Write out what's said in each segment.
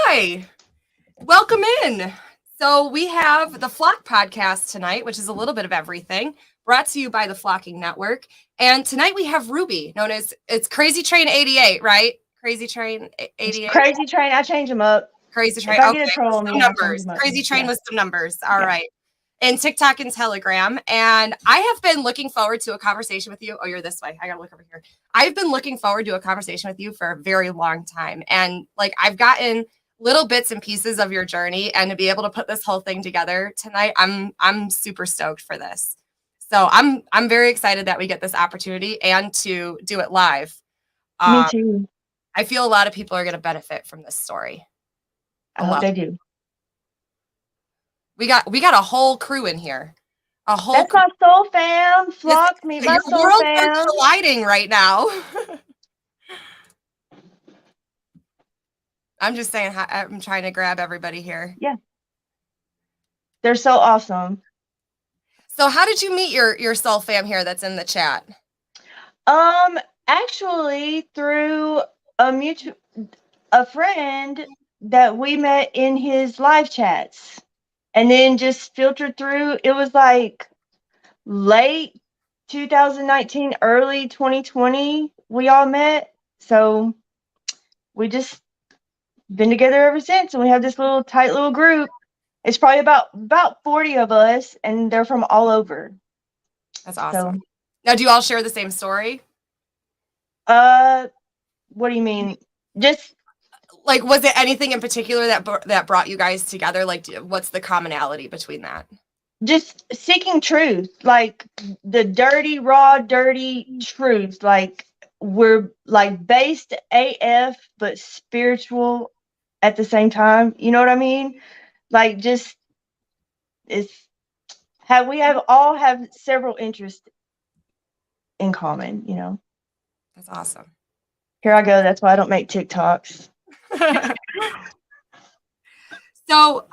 Hi, welcome in. So we have the Flock podcast tonight, which is a little bit of everything, brought to you by the Flocking Network. And tonight we have Ruby, known as it's Crazy Train 88, right? Crazy Train 88. Crazy Train. I change them up. Crazy Train. If I Okay, get a troll on some me, I change numbers. them up. Crazy Train Yeah. with some numbers. All Yeah. right. And TikTok and Telegram. And I have been looking forward to a conversation with you. Oh, you're this way. I gotta look over here. I've been looking forward to a conversation with you for a very long time. And like I've gotten little bits and pieces of your journey, and to be able to put this whole thing together tonight, I'm super stoked for this. So I'm very excited that we get this opportunity and to do it live. Me too. I feel a lot of people are going to benefit from this story. I hope they do. We got a whole crew in here. That's my soul fam. Flock, meet my soul worlds fam. are colliding right now. I'm just saying, I'm trying to grab everybody here. Yeah. They're so awesome. So how did you meet your soul fam here that's in the chat? Actually through a friend that we met in his live chats. And then just filtered through. It was like late 2019, early 2020, we all met. So we just been together ever since. And we have this little tight little group. It's probably about 40 of us, and they're from all over. That's awesome. So, now, do you all share the same story? What do you mean? Just like, was it anything in particular that brought you guys together? Like, what's the commonality between that? Just seeking truth, like the dirty, raw, dirty truth. Like we're like based AF, but spiritual at the same time. You know what I mean? Like just we all have several interests in common. You know. That's awesome. Here I go. That's why I don't make TikToks. So,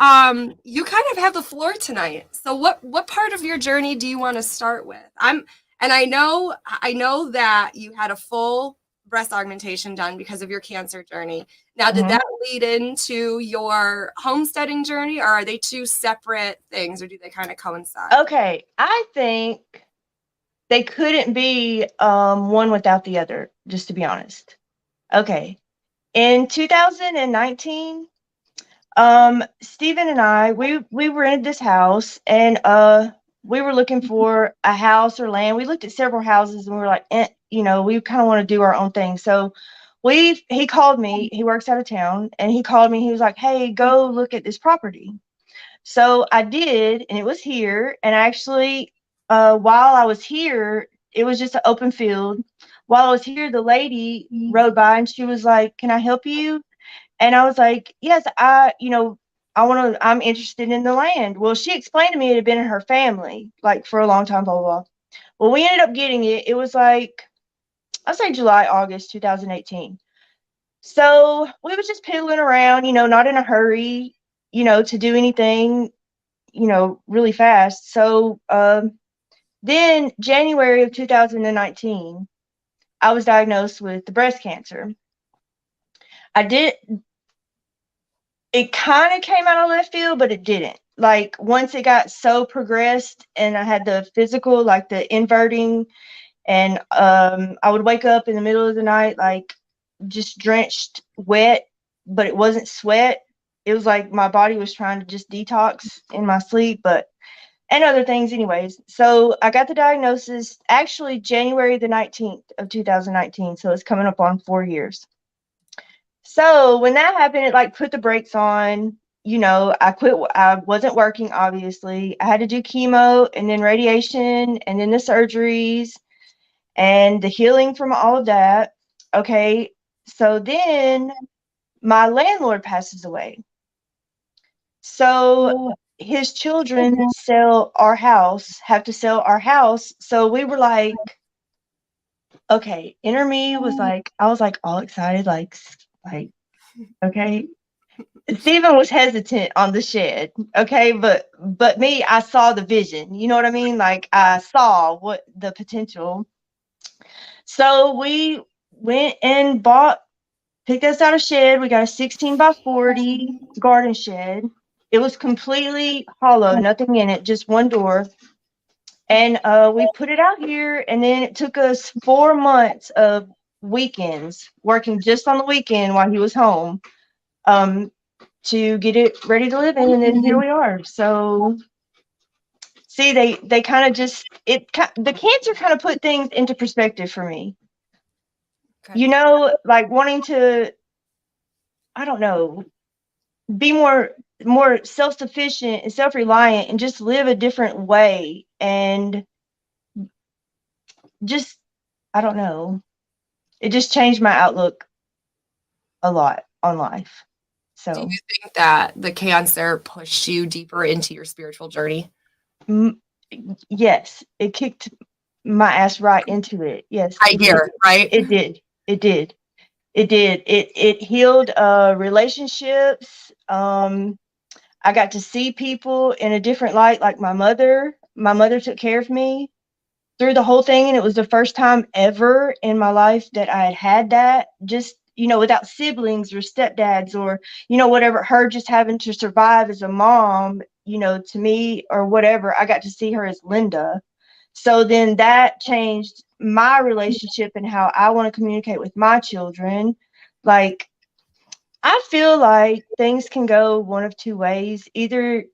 you kind of have the floor tonight. So what part of your journey do you want to start with? I know that you had a full breast augmentation done because of your cancer journey. Now, did that lead into your homesteading journey, or are they two separate things, or do they kind of coincide? Okay, I think they couldn't be one without the other, just to be honest. Okay. In 2019, Stephen and I, we rented this house, and we were looking for a house or land. We looked at several houses, and we were like, we kind of want to do our own thing. So he called me. He works out of town, and he called me. He was like, hey, go look at this property. So I did, and it was here. And actually, while I was here, it was just an open field. While I was here, the lady rode by, and she was like, can I help you? And I was like, yes, I'm interested in the land. Well, she explained to me it had been in her family, like for a long time, blah, blah, blah. Well, we ended up getting it. It was like, I'd say July, August, 2018. So we was just piddling around, not in a hurry, to do anything, really fast. So then January of 2019, I was diagnosed with the breast cancer. It kind of came out of left field, but it didn't. Like once it got so progressed and I had the physical, like the inverting, and I would wake up in the middle of the night, like just drenched wet, but it wasn't sweat. It was like my body was trying to just detox in my sleep, and other things anyways. So I got the diagnosis actually January the 19th of 2019. So it's coming up on 4 years. So when that happened, it like put the brakes on. I quit. I wasn't working, obviously. I had to do chemo and then radiation and then the surgeries and the healing from all of that. Okay. So then my landlord passes away. So his children have to sell our house. So we were like, okay, inner me was like, I was like all excited, like, okay. Stephen was hesitant on the shed, okay, but me, I saw the vision. You know what I mean? Like I saw what the potential. So we went and bought picked us out a shed. We got a 16 by 40 garden shed. It was completely hollow, nothing in it, just one door. And we put it out here, and then it took us 4 months of weekends, working just on the weekend while he was home, to get it ready to live in. And then here we are. So, see, they kind of just the cancer kind of put things into perspective for me. Okay. You know, like wanting to, I don't know, be more self-sufficient and self-reliant and just live a different way, and just, I don't know, it just changed my outlook a lot on life. Do you So think that the cancer pushed you deeper into your spiritual journey? yes, it kicked my ass right into it. Yes, I it did. hear, right? It did. It did. It did. It healed relationships. I got to see people in a different light, like my mother. My mother took care of me through the whole thing, and it was the first time ever in my life that I had that, just, without siblings or stepdads or, whatever, her just having to survive as a mom, to me, or whatever. I got to see her as Linda. So then that changed my relationship and how I want to communicate with my children. Like, I feel like things can go one of two ways. Either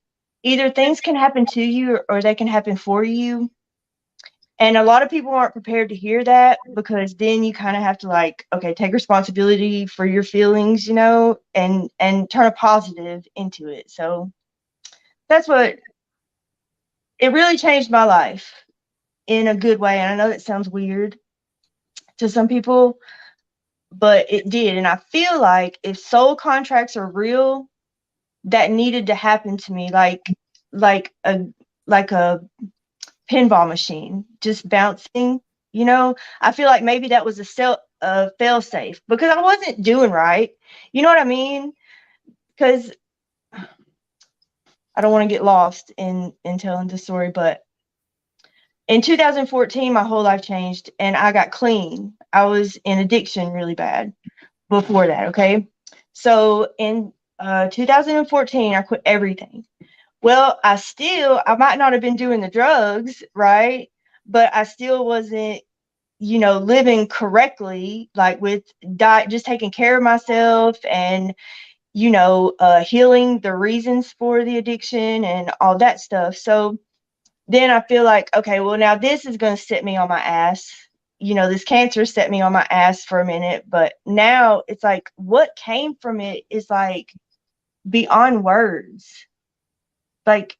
things can happen to you, or they can happen for you. And a lot of people aren't prepared to hear that, because then you kind of have to, like, okay, take responsibility for your feelings, and turn a positive into it. So that's what, it really changed my life in a good way. And I know that sounds weird to some people, but it did. And I feel like if soul contracts are real, that needed to happen to me, like a like a pinball machine just bouncing. I feel like maybe that was a fail safe, because I wasn't doing right. You know what I mean? Because I don't want to get lost in telling the story, but in 2014, my whole life changed and I got clean. I was in addiction really bad before that. Okay, so in 2014, I quit everything. Well, I might not have been doing the drugs, right? But I still wasn't, living correctly, like with diet, just taking care of myself, and, healing the reasons for the addiction and all that stuff. So then I feel like, okay, well, now this is going to set me on my ass. This cancer set me on my ass for a minute, but now it's like what came from it is like beyond words. Like,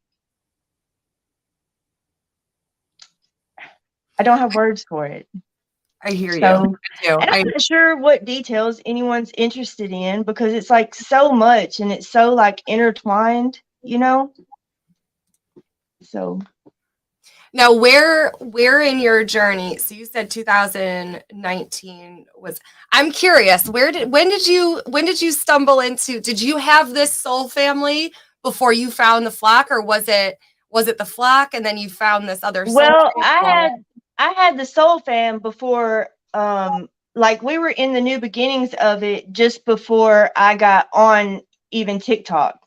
I don't have words for it. I hear you. So, I do. and I'm not sure what details anyone's interested in, because it's like so much and it's so like intertwined. So, Now, where in your journey? So you said 2019 was. I'm curious. When did you stumble into? Did you have this soul family before you found the flock, or was it the flock and then you found this other soul well, family? I had the Soul Fam before, like we were in the new beginnings of it just before I got on even TikTok.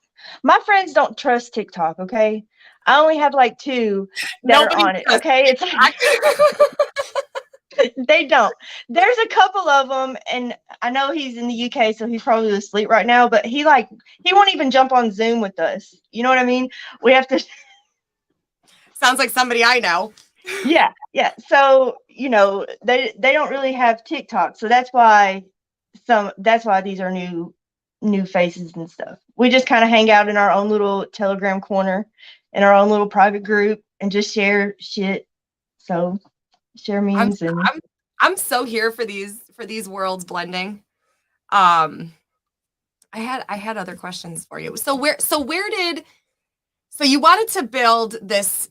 My friends don't trust TikTok, okay? I only have like two that are Nobody on it, does. okay? It's like they don't. There's a couple of them, and I know he's in the UK, so he's probably asleep right now, but he won't even jump on Zoom with us. You know what I mean? We have to Sounds like somebody I know. yeah, yeah. So, they don't really have TikTok. So that's why these are new faces and stuff. We just kind of hang out in our own little Telegram corner, in our own little private group, and just share shit. So, share I'm memes and I'm I'm so here for these worlds blending. Um, I had other questions for you. So you wanted to build this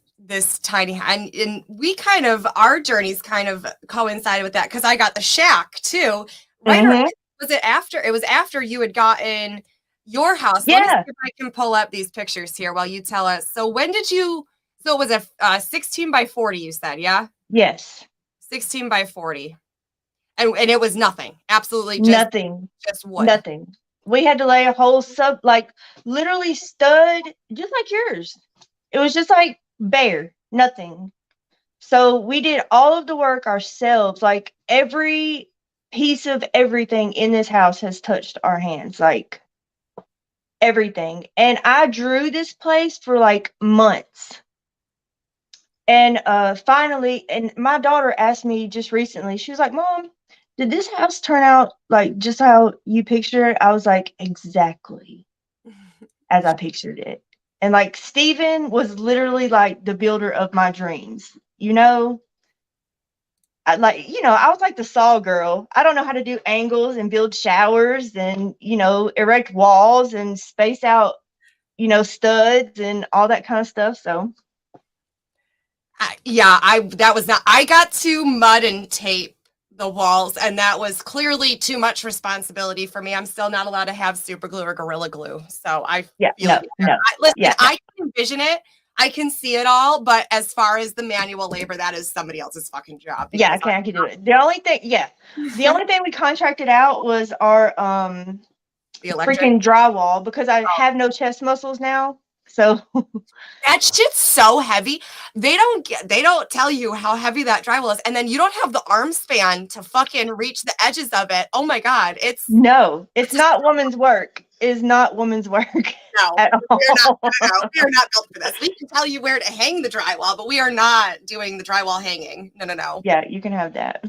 tiny, and we kind of, our journeys kind of coincided with that, because I got the shack too. Right, or mhm. it was after you had gotten your house. Let me see Yeah, if I can pull up these pictures here while you tell us. So when did you, so it was a 16 by 40, you said, yeah? yes. 16 by 40. And it was nothing. Absolutely Nothing. just wood. Nothing. We had to lay a whole like literally stud, just like yours. It was just like bare, nothing. So we did all of the work ourselves. Like every piece of everything in this house has touched our hands, like everything. And I drew this place for like months. And finally, and my daughter asked me just recently, she was like, Mom, did this house turn out like just how you pictured it? I was like, exactly as I pictured it. And like Steven was literally like the builder of my dreams, you know? I was like the saw girl. I don't know how to do angles and build showers and, erect walls and space out, studs and all that kind of stuff. So that was not, I got to mud and tape the walls, and that was clearly too much responsibility for me. I'm still not allowed to have super glue or Gorilla Glue. So I yeah, feel no. Listen, Yeah. I can envision it. I can see it all, but as far as the manual labor, that is somebody else's fucking job. Yeah, I can do it. The only thing we contracted out was our The electric freaking drywall because I have no chest muscles now. So that shit's so heavy. They don't tell you how heavy that drywall is, and then you don't have the arm span to fucking reach the edges of it. Oh my god, it's not woman's work. It's not woman's work. no, At all. we are not built for this. We can tell you where to hang the drywall, but we are not doing the drywall hanging. No. Yeah, you can have that.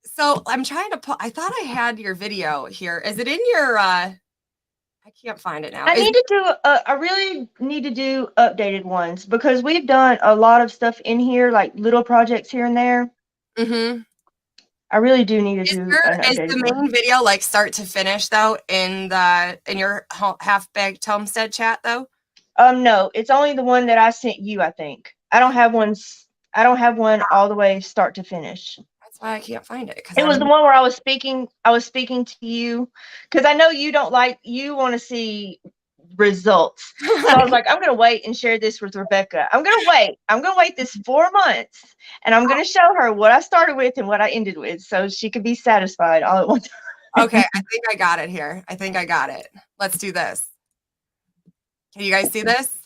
So I'm trying to put. I thought I had your video here. Is it in your? I can't find it now. I really need to do updated ones because we've done a lot of stuff in here, like little projects here and there. Mm-hmm. I really do need to do an updated Is the main one. video like start to finish though in your half-baked homestead chat though? No, it's only the one that I sent you, I think. I don't have one all the way start to finish. That's why I can't find it. It was the one where I was speaking to you because I know you want to see results. So I was like, I'm gonna wait and share this with Rebecca. I'm gonna wait this 4 months and I'm gonna show her what I started with and what I ended with so she could be satisfied all at one time. Okay, I think I got it here. I think I got it. Let's do this. Can you guys see this?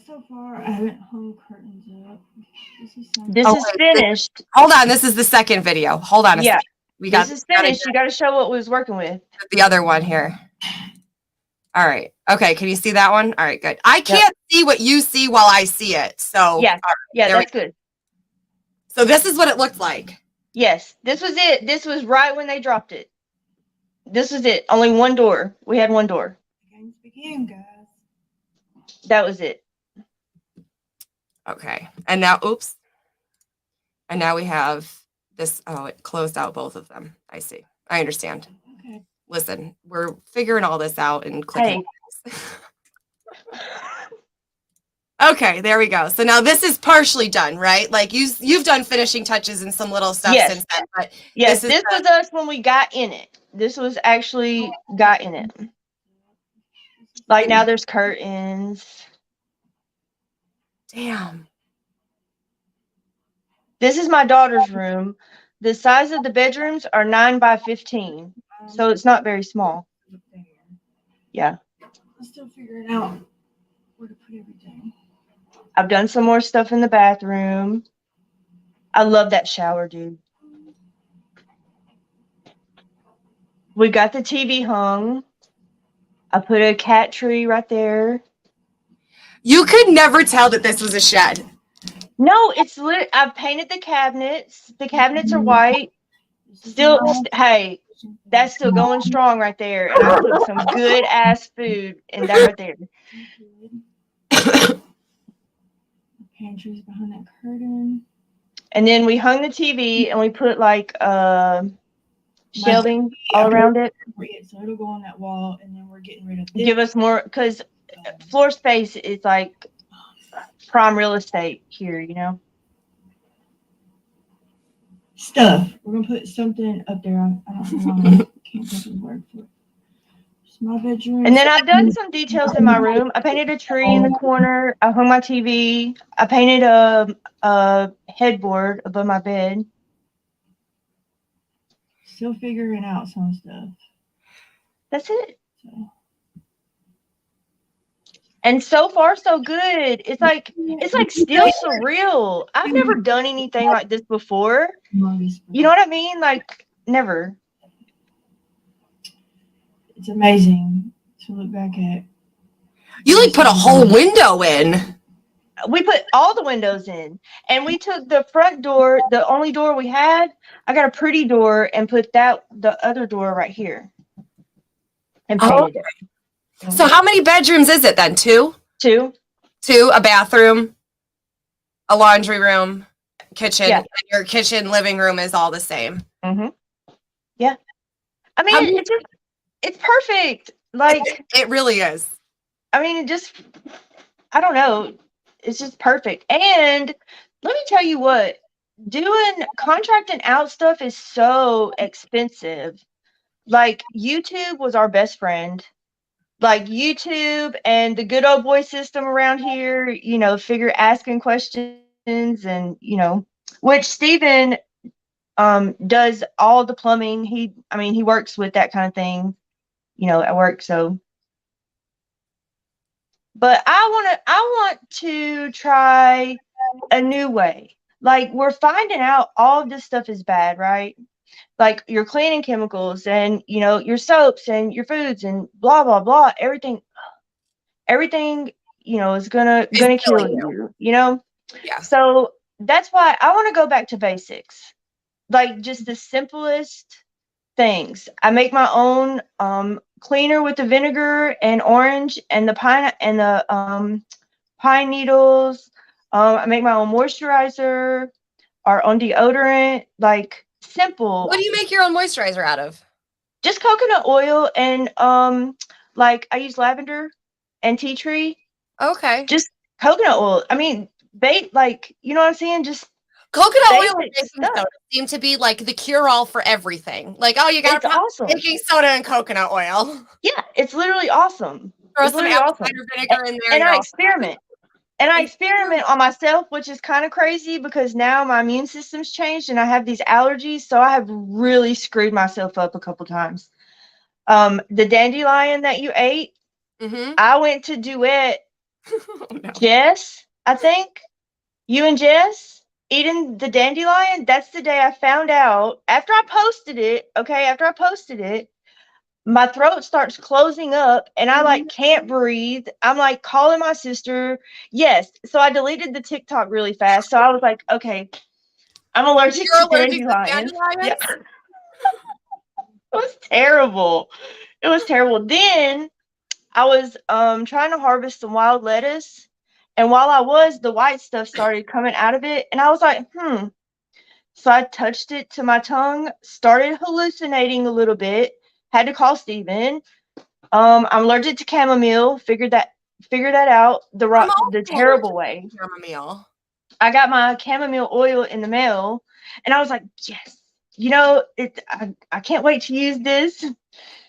So far, I haven't hung curtains up. This is finished. Hold on, this is the second video. Hold on a second. This is finished. You got to show what we was working with. The other one here. All right. Okay, can you see that one? All right, good. I can't see what you see while I see it. So yeah, that's good. So this is what it looked like. Yes, this was it. This was right when they dropped it. This was it. Only one door. We had one door. Games began, guys. That was it. Okay. And now, oops. And now we have this. Oh, it closed out both of them. I see. I understand. Okay. Listen, we're figuring all this out and clicking. Hey. Okay, there we go. So now this is partially done, right? Like you've done finishing touches and some little stuff since then. But yes, this was us when we got in it. This was actually got in it. Like now there's curtains. Damn. This is my daughter's room. The size of the bedrooms are 9 by 15. So it's not very small. Yeah. I'm still figuring out where to put everything. I've done some more stuff in the bathroom. I love that shower, dude. We got the TV hung. I put a cat tree right there. You could never tell that this was a shed. No, it's lit. I've painted the cabinets. The cabinets are white. Still, hey, that's still going strong right there. And I put some good ass food in that right there. Pantry's behind that curtain. And then we hung the TV and we put like shelving all around it. So it'll go on that wall, and then we're getting rid of this. Give us more, because floor space is like prime real estate here, you know. Stuff. We're gonna put something up there. I don't know why I can't think of the word for it. My bedroom. And then I've done some details in my room. I painted a tree in the corner. I hung my TV. I painted a headboard above my bed. Still figuring out some stuff. That's it. So. And so far, so good. It's like still surreal. I've never done anything like this before. You know what I mean? Like, never. It's amazing to look back at. You like put a whole window in. We put all the windows in, and we took the front door, the only door we had. I got a pretty door and put the other door right here and painted it. So how many bedrooms is it then? Two, a bathroom, a laundry room, kitchen. Yeah. And your kitchen living room is all the same. Mm-hmm. Yeah. I mean, it's perfect. Like, it really is. I mean, I don't know. It's just perfect. And let me tell you what, contracting out stuff is so expensive. Like, YouTube was our best friend. Like, YouTube and the good old boy system around here, asking questions and, which Steven does all the plumbing. He works with that kind of thing, at work. So, but I want to try a new way. Like, we're finding out all of this stuff is bad, right? Like, your cleaning chemicals and, your soaps and your foods and blah, blah, blah. Everything, is gonna kill you, Yeah. So that's why I want to go back to basics. Like, just the simplest things. I make my own cleaner with the vinegar and orange and the pine needles. I make my own moisturizer, our own deodorant, like, simple. What do you make your own moisturizer out of? Just coconut oil and like, I use lavender and tea tree. Okay. Just coconut oil. I mean, like, you know what I'm saying? Just coconut oil and baking stuff. soda seem to be like the cure-all for everything. Like, oh, you got awesome. baking soda and coconut oil. Yeah, it's literally awesome. Throw some apple cider vinegar in there. And I experiment. And I experiment on myself, which is kind of crazy because now my immune system's changed and I have these allergies. So I have really screwed myself up a couple times. The dandelion that you ate, I went to duet Jess, I think. You and Jess eating the dandelion. That's the day I found out. After I posted it, my throat starts closing up and I like can't breathe. I'm like calling my sister. Yes. So I deleted the TikTok really fast. So I was like, okay, I'm allergic to dandelions. Yeah. It was terrible. Then I was trying to harvest some wild lettuce. And while the white stuff started coming out of it. And I was like, So I touched it to my tongue, started hallucinating a little bit. Had to call Steven. I'm allergic to chamomile. Figured that out the terrible way. Chamomile. I got my chamomile oil in the mail, and I was like, yes, I can't wait to use this.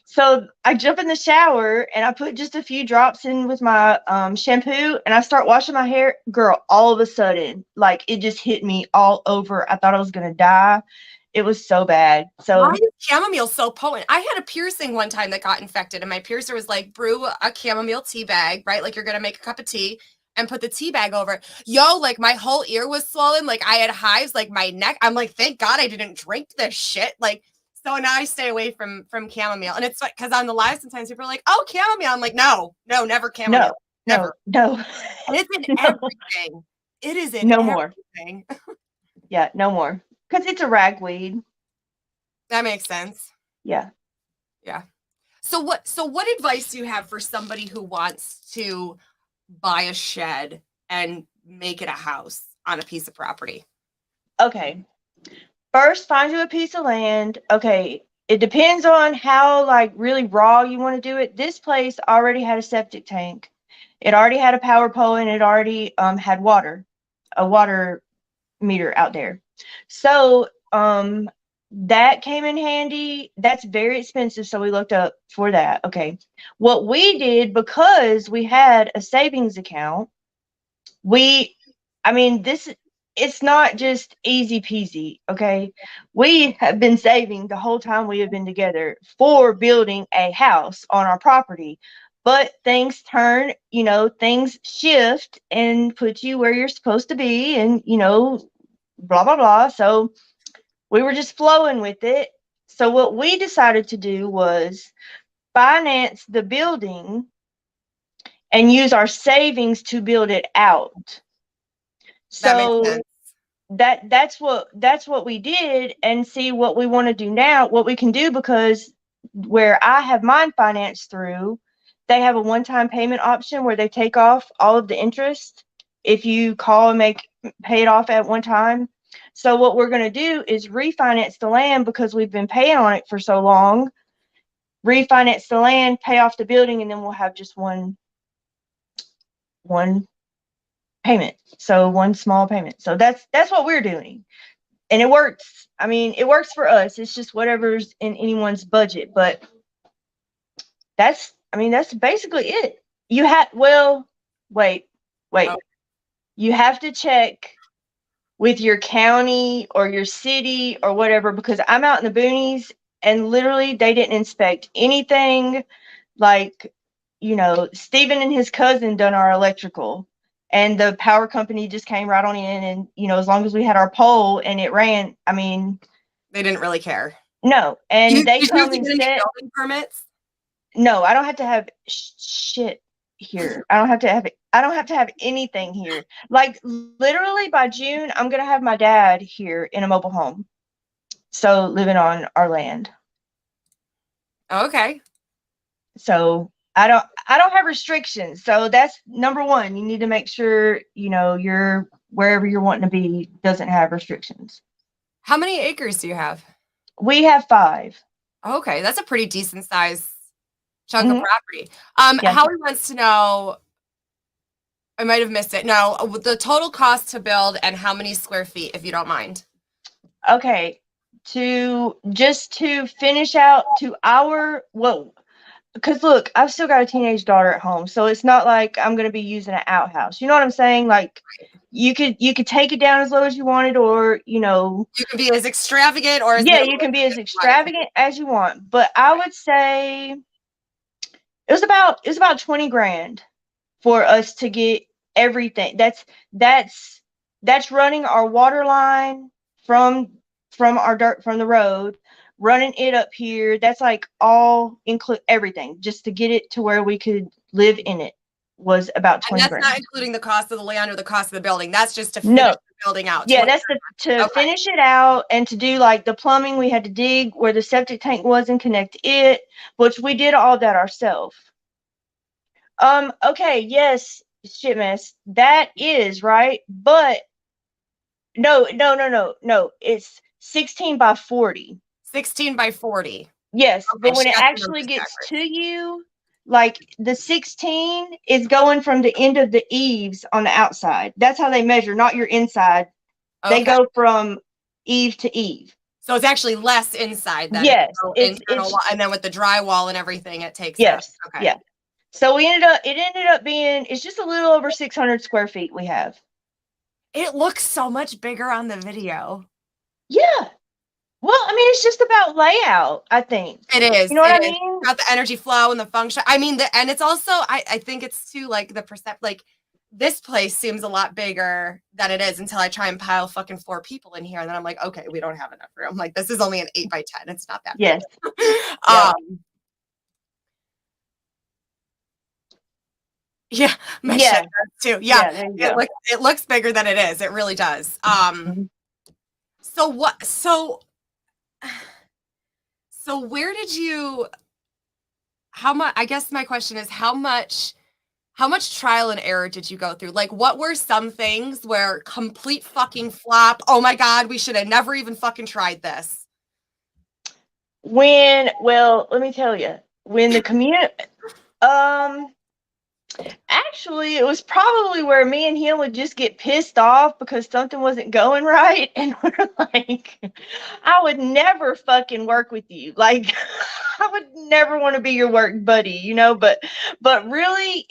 So I jump in the shower and I put just a few drops in with my shampoo and I start washing my hair. Girl, all of a sudden, like, it just hit me all over. I thought I was gonna die. It was so bad. So why is chamomile so potent? I had a piercing one time that got infected, and my piercer was like, brew a chamomile tea bag, right? Like, you're gonna make a cup of tea and put the tea bag over it. Yo, like, my whole ear was swollen. Like, I had hives, like my neck. I'm like, thank God I didn't drink this shit. Like, so now I stay away from chamomile. And it's like, because on the live, sometimes people are like, oh, chamomile. I'm like, no, never chamomile. No. And it's in everything. It is in everything. Yeah, no more. Because it's a ragweed. That makes sense. Yeah. So what advice do you have for somebody who wants to buy a shed and make it a house on a piece of property? Okay. First, find you a piece of land. Okay. It depends on how, like, really raw you want to do it. This place already had a septic tank. It already had a power pole, and it already had a water meter out there. So that came in handy. That's very expensive, so we looked up for that. Okay. What we did, because we had a savings account, I mean, it's not just easy peasy, okay? We have been saving the whole time we have been together for building a house on our property. But things turn, things shift and put you where you're supposed to be, and, blah, blah, blah. So we were just flowing with it. So what we decided to do was finance the building and use our savings to build it out. That makes So sense. that's what we did, and see what we want to do now, what we can do, because where I have mine financed through, they have a one-time payment option where they take off all of the interest if you call and pay it off at one time. So what we're going to do is refinance the land, because we've been paying on it for so long. Refinance the land, pay off the building, and then we'll have just one payment. So one small payment. So that's what we're doing. And it works. I mean, it works for us. It's just whatever's in anyone's budget. But that's basically it. Wait. Oh. You have to check with your county or your city or whatever, because I'm out in the boonies and literally they didn't inspect anything. Like, Steven and his cousin done our electrical, and the power company just came right on in, and, as long as we had our pole and it ran, I mean, They didn't really care. no. And they Did you come have to and get any said, building permits? no, I don't have to have shit here. I don't have to have anything here. Like, literally by June, I'm going to have my dad here in a mobile home. So living on our land. Okay. So I don't have restrictions. So that's number one. You need to make sure, you're wherever you're wanting to be doesn't have restrictions. How many acres do you have? We have 5. Okay, that's a pretty decent size chunk of Mhm. property. Yeah. Howie wants to know, I might have missed it. No, the total cost to build and how many square feet, if you don't mind. Okay. To finish out to because look, I've still got a teenage daughter at home, so it's not like I'm going to be using an outhouse. You know what I'm saying? Like, you could take it down as low as you wanted, or You can be as extravagant or as yeah, you can be as extravagant as you want. But I would say it was about 20 grand for us to get everything. That's running our water line from the road, running it up here. That's like all include everything, just to get it to where we could live in it, was about 20 And that's grand. not including the cost of the land or the cost of the building. That's just to No. finish the building out. Yeah, that's to Okay. finish it out, and to do like the plumbing. We had to dig where the septic tank was and connect it, which we did all that ourselves. Okay, yes, shit mess. That is right, but no. It's 16 by 40. 16 by 40. Yes, Okay, but when she it got the actually numbers gets backwards. to you, like the 16 is going from the end of the eaves on the outside. That's how they measure, not your inside. They Okay. go from eave to eave. So it's actually less inside than Yes, internal wall, and then with the drywall and everything, it takes yes, up. Okay. yeah. So it ended up being, it's just a little over 600 square feet we have. It looks so much bigger on the video. Yeah. Well, I mean, it's just about layout, I think. It is. You know what I It is. mean? Got the energy flow and the function. I mean, and it's also, I think it's too, like, the like, this place seems a lot bigger than it is until I try and pile fucking 4 people in here. And then I'm like, okay, we don't have enough room. Like, this is only an 8 by 10. It's not that Yes. big. Yeah. Yeah, my Yeah. shit does too. Yeah, there you go. it looks bigger than it is. It really does. So what? So where did you? How much? I guess my question is how much trial and error did you go through? Like, what were some things where complete fucking flop? Oh my god, we should have never even fucking tried this. Well, let me tell you, when the community, Actually, it was probably where me and him would just get pissed off because something wasn't going right. And we're like, I would never fucking work with you. Like, I would never want to be your work buddy, you know, but really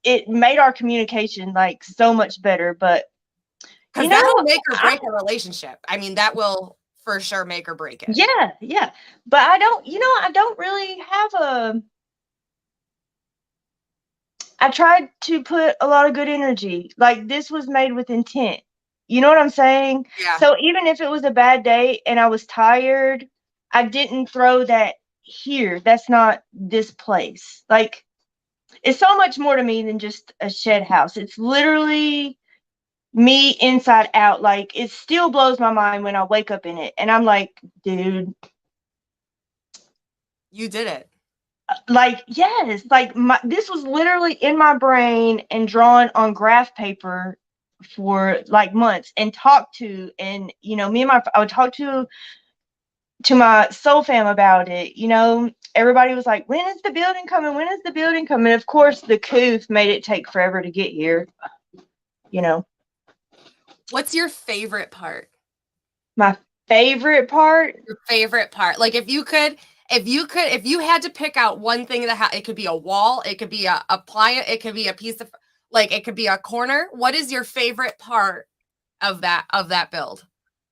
it made our communication like so much better. But Because you that'll know, make or break a relationship. I mean, that will for sure make or break it. yeah. But I don't really have I tried to put a lot of good energy. Like this was made with intent. You know what I'm saying? Yeah. So even if it was a bad day and I was tired, I didn't throw that here. That's not this place. Like it's so much more to me than just a shed house. It's literally me inside out. Like it still blows my mind when I wake up in it and I'm like, dude, You did it. like yes, like this was literally in my brain and drawn on graph paper for like months and talked to, and I would talk to my soul fam about it. Everybody was like, when is the building coming, when is the building coming? Of course the coof made it take forever to get here. What's your favorite part? My favorite part, Your favorite part? Like if you had to pick out one thing that it could be a wall, it could be a appliance, it could be a piece of like it could be a corner. What is your favorite part of that build?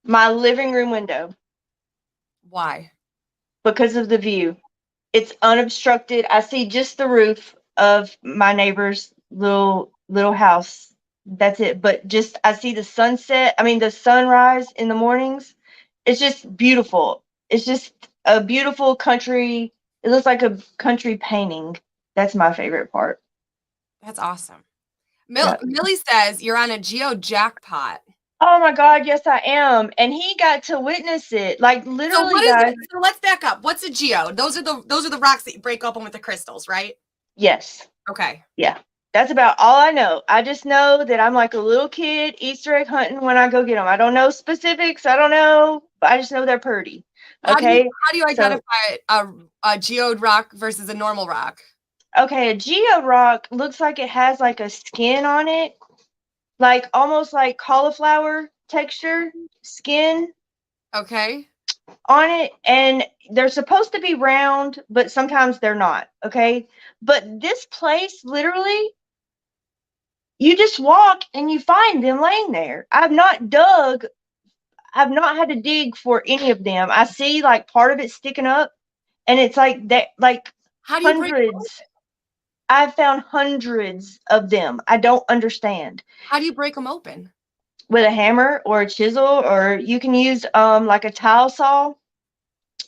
my living room window, Why? because of the view. It's unobstructed. I see just the roof of my neighbor's little house. That's it. But just I see the sunset. I mean the sunrise in the mornings. It's just beautiful. It's just a beautiful country. It looks like a country painting. That's my favorite part. That's awesome. Yeah. Millie says you're on a geo jackpot. Oh my God, yes I am. And he got to witness it. Like So literally, what is guys. it? So let's back up. What's a geo? Those are the rocks that you break open with the crystals, right? Yes. Okay. Yeah. That's about all I know. I just know that I'm like a little kid Easter egg hunting when I go get them. I don't know specifics. I don't know, but I just know they're pretty. Okay. How do you So, identify a geode rock versus a normal rock? okay, a geo rock looks like it has like a skin on it, like almost like cauliflower texture skin Okay. on it. And they're supposed to be round, but sometimes they're not. Okay. But this place literally, you just walk and you find them laying there. I've not had to dig for any of them. I see like part of it sticking up, and it's like that, like How do you break them open? hundreds. I've found hundreds of them. I don't understand. How do you break them open? With a hammer or a chisel, or you can use like a tile saw,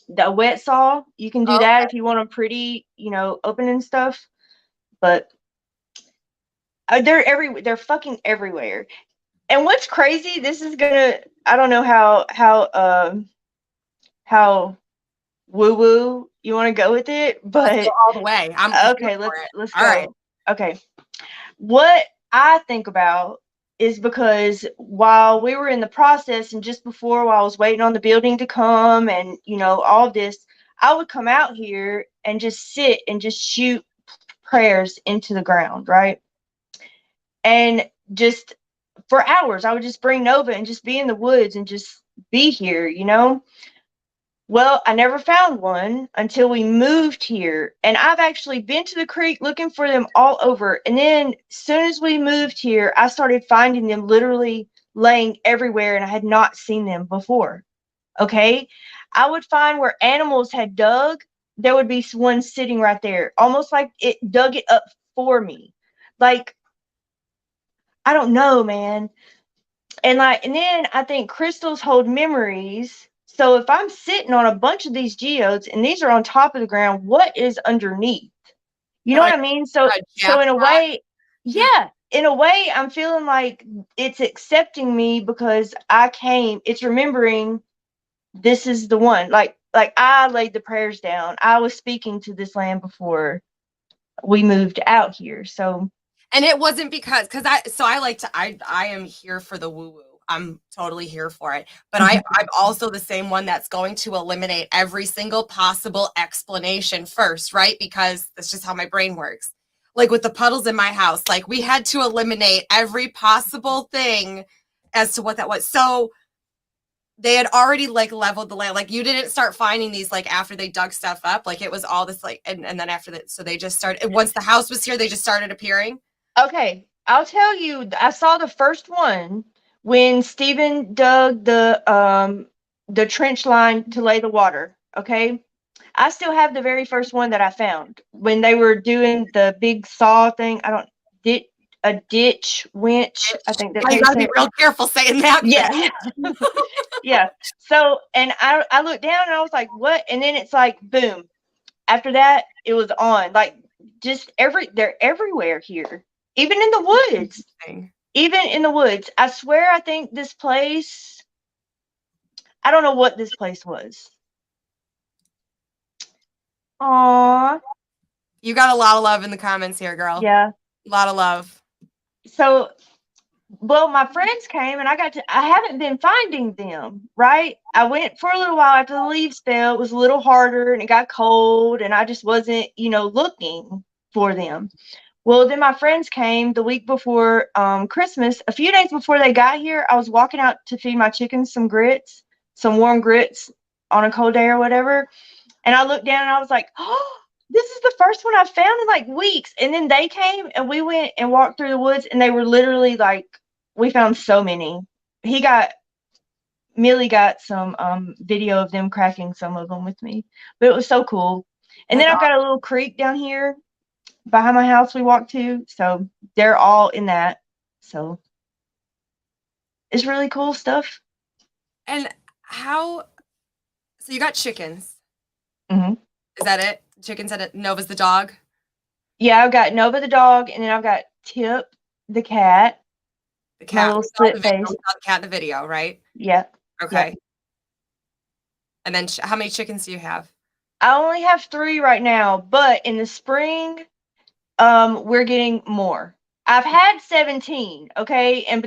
the wet saw. You can do Oh, that if you want them pretty, opening stuff. But they're fucking everywhere. And what's crazy, this is gonna, I don't know how woo woo you want to go with it, let's go but all the way. I'm here okay, for it. let's All go. right. Okay. What I think about is because while we were in the process and just before, while I was waiting on the building to come and all of this, I would come out here and just sit and just shoot prayers into the ground, right? And just for hours, I would just bring Nova and just be in the woods and just be here. Well, I never found one until we moved here. And I've actually been to the creek looking for them all over. And then as soon as we moved here, I started finding them literally laying everywhere, and I had not seen them before. Okay. I would find where animals had dug, there would be one sitting right there, almost like it dug it up for me. Like, I don't know, man. And then I think crystals hold memories. So if I'm sitting on a bunch of these geodes and these are on top of the ground, what is underneath? You know Like what I mean? So in a jackpot. way, yeah, in a way, I'm feeling like it's accepting me because it's remembering this is the one. Like I laid the prayers down. I was speaking to this land before we moved out here. So And it wasn't because I am here for the woo woo. I'm totally here for it. But I'm also the same one that's going to eliminate every single possible explanation first, right? Because that's just how my brain works. like with the puddles in my house, like we had to eliminate every possible thing as to what that was. So they had already like leveled the land. Like you didn't start finding these like after they dug stuff up. Like it was all this like, and then after that, so they just started, once the house was here, they just started appearing. Okay, I'll tell you, I saw the first one when Stephen dug the trench line to lay the water. Okay. I still have the very first one that I found when they were doing the big saw thing. I don't did a ditch winch. I think that You they gotta be said. real careful saying that. Yeah. Yeah. So, and I looked down and I was like, what? And then it's like, boom. After that, it was on. Like, just they're everywhere here, even in the woods. Even in the woods. I swear, I think this place, I don't know what this place was. Aw. You got a lot of love in the comments here, girl. Yeah. A lot of love. So, well, my friends came and I haven't been finding them, right? I went for a little while after the leaves fell. It was a little harder and it got cold and I just wasn't, looking for them. Well, then my friends came the week before Christmas. A few days before they got here, I was walking out to feed my chickens some grits, some warm grits on a cold day or whatever. And I looked down and I was like, oh, this is the first one I've found in like weeks. And then they came and we went and walked through the woods and they were literally like, we found so many. Millie got some video of them cracking some of them with me. But it was so cool. And then I've got a little creek down here behind my house we walk to, so they're all in that. So it's really cool stuff. And so you got chickens. Mm-hmm. Is that it? Chickens and Nova's the dog? Yeah, I've got Nova the dog, and then I've got Tip the cat. The cat. My little split face. We saw the cat in the video, right? Yeah. Okay. Yeah. And then how many chickens do you have? I only have 3 right now, but in the spring, we're getting more. I've had 17, okay, and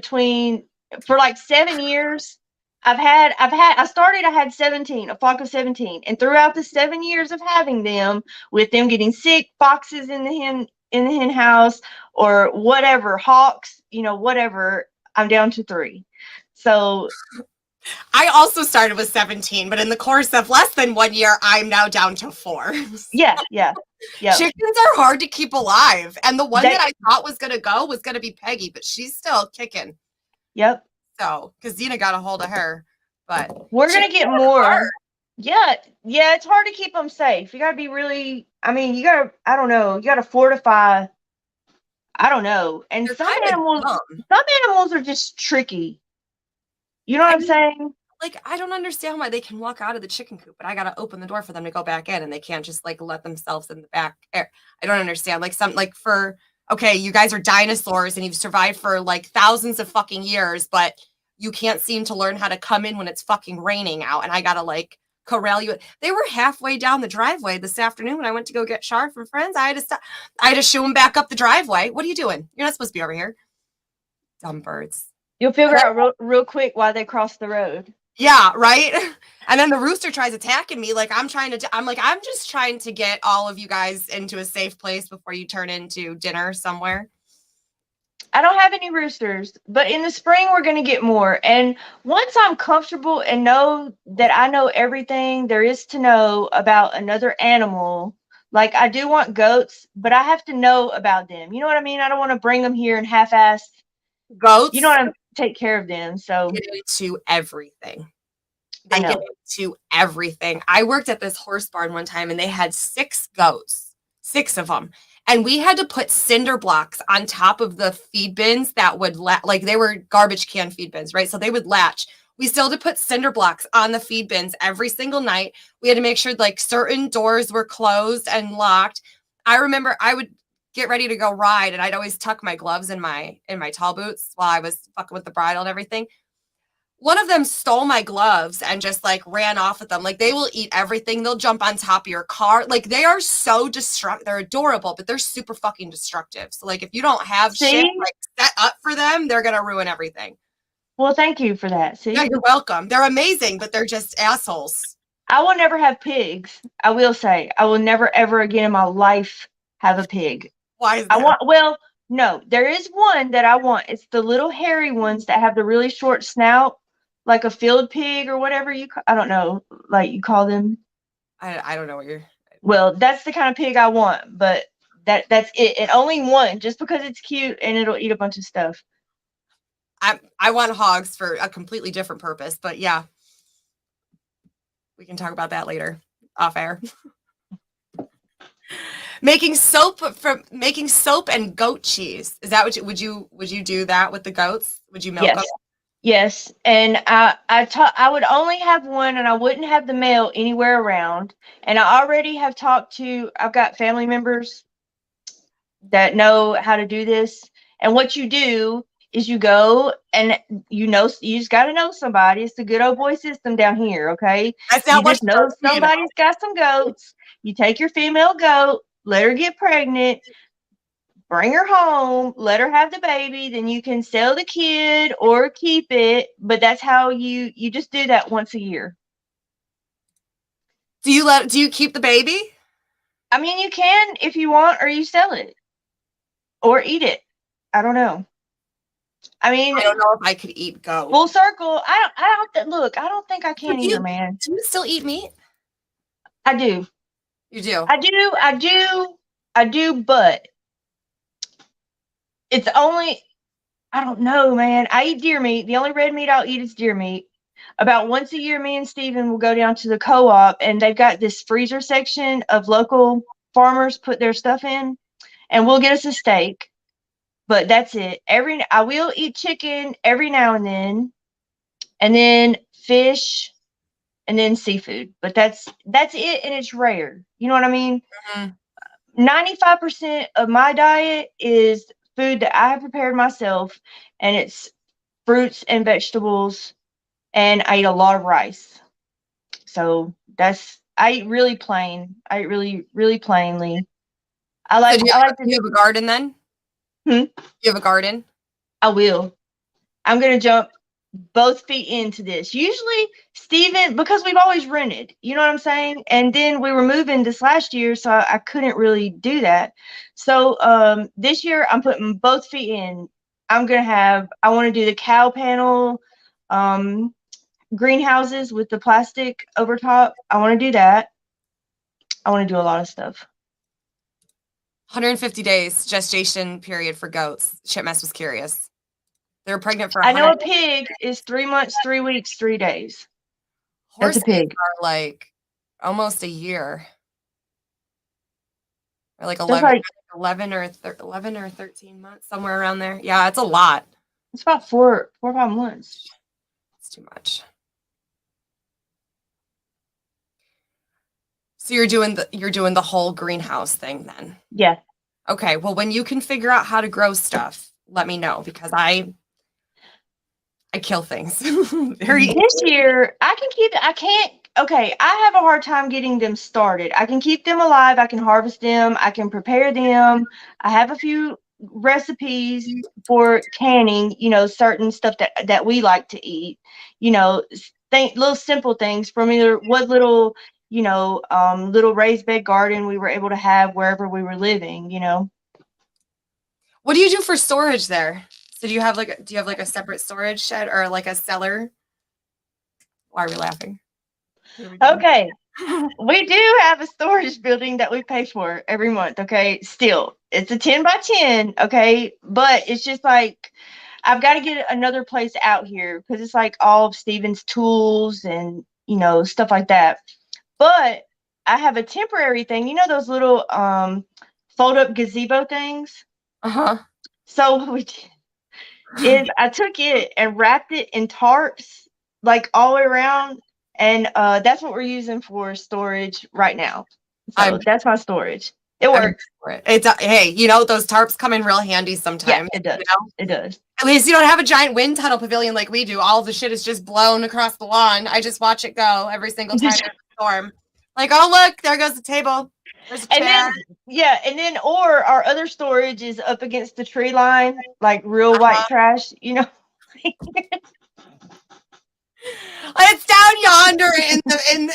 for like 7 years, I had 17, a flock of 17, and throughout the 7 years of having them, with them getting sick, foxes in the hen house, or whatever, hawks, whatever, I'm down to 3. So I also started with 17, but in the course of less than 1 year, I'm now down to 4. Yeah. Chickens are hard to keep alive. And the one that I thought was going to go was going to be Peggy, but she's still kicking. Yep. So, because Zena got a hold of her. But we're going to get more. Yeah, it's hard to keep them safe. You got to be really, you got to, I don't know, you got to fortify, I don't know. And some animals are just tricky. You know what I'm saying? Like, I don't understand why they can walk out of the chicken coop, but I got to open the door for them to go back in and they can't just like let themselves in the back air. I don't understand. Like okay, you guys are dinosaurs and you've survived for like thousands of fucking years, but you can't seem to learn how to come in when it's fucking raining out. And I got to like corral you. They were halfway down the driveway this afternoon when I went to go get Char from friends. I had to stop. I had to shoo them back up the driveway. What are you doing? You're not supposed to be over here. Dumb birds. You'll figure out real quick why they crossed the road. Yeah, right? And then the rooster tries attacking me. Like I'm just trying to get all of you guys into a safe place before you turn into dinner somewhere. I don't have any roosters, but in the spring we're going to get more. And once I'm comfortable and know that I know everything there is to know about another animal, like I do want goats, but I have to know about them. You know what I mean? I don't want to bring them here and half-ass. Goats? You know what I mean? Take care of them. So get into everything. They get into everything. I worked at this horse barn one time and they had 6 goats, 6 of them. And we had to put cinder blocks on top of the feed bins that would like they were garbage can feed bins, right? So they would latch. We still had to put cinder blocks on the feed bins every single night. We had to make sure like certain doors were closed and locked. I remember I would get ready to go ride and I'd always tuck my gloves in my tall boots while I was fucking with the bridle and everything. One of them stole my gloves and just like ran off with them. Like they will eat everything. They'll jump on top of your car. Like they are so destructive. They're adorable, but they're super fucking destructive. So like if you don't have shit like set up for them, they're going to ruin everything. Well, thank you for that. See? Yeah, you're welcome. They're amazing, but they're just assholes. I will never have pigs. I will say I will never, ever again in my life have a pig. Why is I that? no, there is one that I want. It's the little hairy ones that have the really short snout, like a field pig or whatever I don't know, like you call them. I don't know what you're. Well, that's the kind of pig I want, but that's it. And only one, just because it's cute and it'll eat a bunch of stuff. I want hogs for a completely different purpose, but yeah, we can talk about that later, off air. Making soap and goat cheese. Is that what would you do that with the goats? Would you milk Yes. them? Yes, and I would only have one, and I wouldn't have the male anywhere around. And I already have talked to. I've got family members that know how to do this. And what you do is you go and you just got to know somebody. It's the good old boy system down here, okay? That's You not what just know somebody's got some goats. You take your female goat, let her get pregnant, bring her home, let her have the baby, then you can sell the kid or keep it. But that's how you just do that once a year. Do you keep the baby? I mean, you can if you want, or you sell it or eat it. I don't know. I mean, I don't know if I could eat goat. full circle. I don't look. I don't think I can either, man. Do you still eat meat? I do. You do. I do. But it's only. I don't know, man. I eat deer meat. The only red meat I'll eat is deer meat. About once a year, me and Steven will go down to the co-op, and they've got this freezer section of local farmers put their stuff in, and we'll get us a steak. But that's it. I will eat chicken every now and then fish, and then seafood. But that's it, and it's rare. You know what I mean? Mm-hmm. 95% of my diet is food that I have prepared myself, and it's fruits and vegetables, and I eat a lot of rice. So I eat really plain. I eat really, really plainly. I like Do you have a garden then? You have a garden? I will. I'm gonna jump both feet into this. Usually, Steven, because we've always rented, you know what I'm saying? And then we were moving this last year, so I couldn't really do that. So this year I'm putting both feet in. I want to do the cow panel greenhouses with the plastic over top. I want to do that. I want to do a lot of stuff. 150 days gestation period for goats. Chipmess was curious. They were pregnant for. I know a pig is 3 months, 3 weeks, 3 days. Horses That's a pig. are like almost a year. Or like 11 or 13 months, somewhere around there. Yeah, it's a lot. It's about 4 or 5 months. It's too much. So you're doing the whole greenhouse thing then? Yeah. Okay. Well, when you can figure out how to grow stuff, let me know, because I kill things. This year, I can't. Okay, I have a hard time getting them started. I can keep them alive. I can harvest them. I can prepare them. I have a few recipes for canning, certain stuff that we like to eat, little simple things from either what little, little raised bed garden we were able to have wherever we were living, What do you do for storage there? So do you have like a separate storage shed or like a cellar? Why are we laughing? Okay. We do have a storage building that we pay for every month. Okay. Still, it's a 10 by 10. Okay. But it's just like, I've got to get another place out here because it's like all of Steven's tools and, stuff like that. But I have a temporary thing. Those little fold up gazebo things? Uh-huh. So what we did is I took it and wrapped it in tarps like all the way around. And that's what we're using for storage right now. So that's my storage. It works. Hey, those tarps come in real handy sometimes. Yeah, it does. It does. At least you don't have a giant wind tunnel pavilion like we do. All of the shit is just blown across the lawn. I just watch it go every single time there's a storm. Like, oh look, there goes the table. There's a chair. Or our other storage is up against the tree line, like real white trash, It's down yonder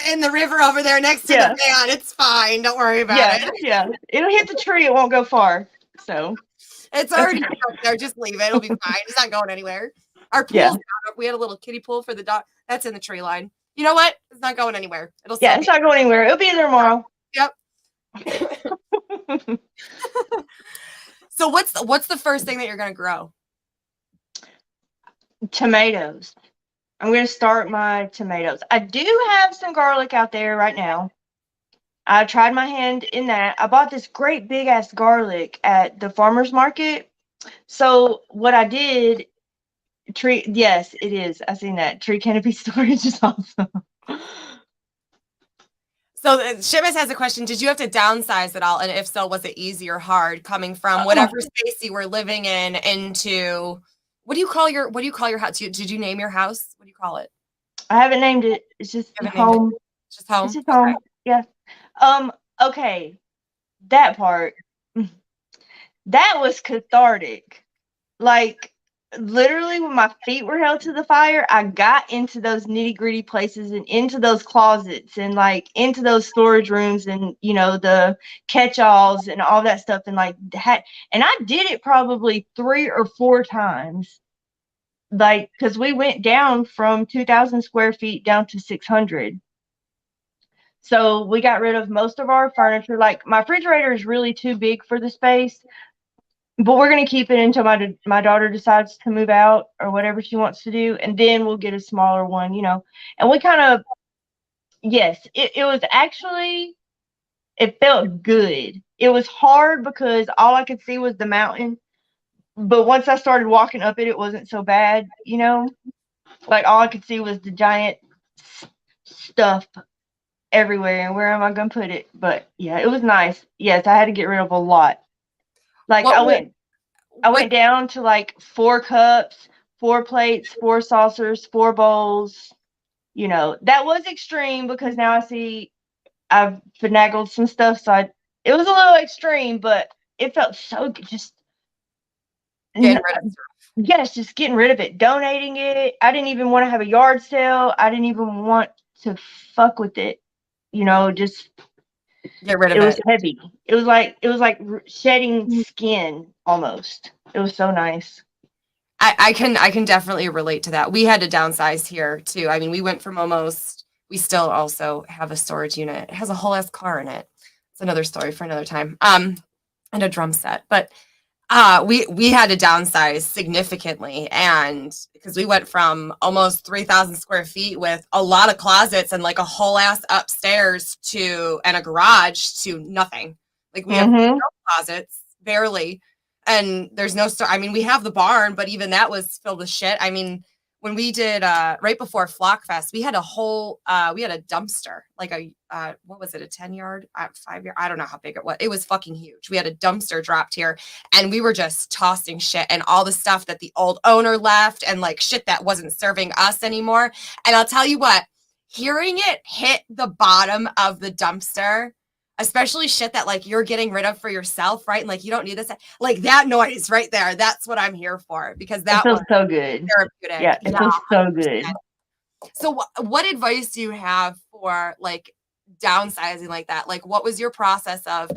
in the river over there next to the van. It's fine. Don't worry about it. Yeah. It'll hit the tree. It won't go far. So It's already up there. Just leave it. It'll be fine. It's not going anywhere. Our pool's yeah, out. We had a little kiddie pool for the dog. That's in the tree line. You know what? It's not going anywhere. It'll yeah, still it's not going anywhere. It'll be there tomorrow. Yep. So what's the first thing that you're gonna grow? Tomatoes. I'm going to start my tomatoes. I do have some garlic out there right now. I tried my hand in that. I bought this great big ass garlic at the farmer's market. So what I did, yes, it is. I seen that. Tree canopy storage is awesome. So Shimas has a question. Did you have to downsize at all? And if so, was it easy or hard coming from whatever space you were living in into what do you call your house? Did you name your house? What do you call it? I haven't named it. It's just home. It's just home. It's just home. Okay. Yeah. Okay. That part. That was cathartic. Like literally when my feet were held to the fire, I got into those nitty-gritty places and into those closets and like into those storage rooms and the catch-alls and all that stuff and and I did it probably 3 or 4 times. Like because we went down from 2,000 square feet down to 600. So we got rid of most of our furniture. Like my refrigerator is really too big for the space. But we're going to keep it until my daughter decides to move out or whatever she wants to do. And then we'll get a smaller one, And we kind of, yes, it was actually, it felt good. It was hard because all I could see was the mountain. But once I started walking up it wasn't so bad, Like all I could see was the giant stuff everywhere. And where am I going to put it? But yeah, it was nice. Yes, I had to get rid of a lot. Like I went down to like 4 cups, 4 plates, 4 saucers, 4 bowls. That was extreme because now I see I've finagled some stuff. So it was a little extreme, but it felt so good. Just getting rid of stuff. Yes, just getting rid of it, donating it. I didn't even want to have a yard sale. I didn't even want to fuck with it. Just get rid of it. It was heavy. It was like shedding skin almost. It was so nice. I can definitely relate to that. We had to downsize here too. I mean, we went from we still also have a storage unit. It has a whole ass car in it. It's another story for another time. And a drum set. But we had to downsize significantly, and because we went from almost 3,000 square feet with a lot of closets and like a whole ass upstairs and a garage to nothing. Like we have no closets, barely, and there's no store. I mean, we have the barn, but even that was filled with shit. I mean, when we did right before Flock Fest, we had a dumpster, like what was it, a 10-yard, 5-yard? I don't know how big it was. It was fucking huge. We had a dumpster dropped here, and we were just tossing shit and all the stuff that the old owner left and like shit that wasn't serving us anymore. And I'll tell you what, hearing it hit the bottom of the dumpster, especially shit that like you're getting rid of for yourself, right? And like you don't need this, like that noise right there. That's what I'm here for, because that feels so good. Therapeutic. Yeah, it feels so good. So what advice do you have for like downsizing like that? Like what was your process of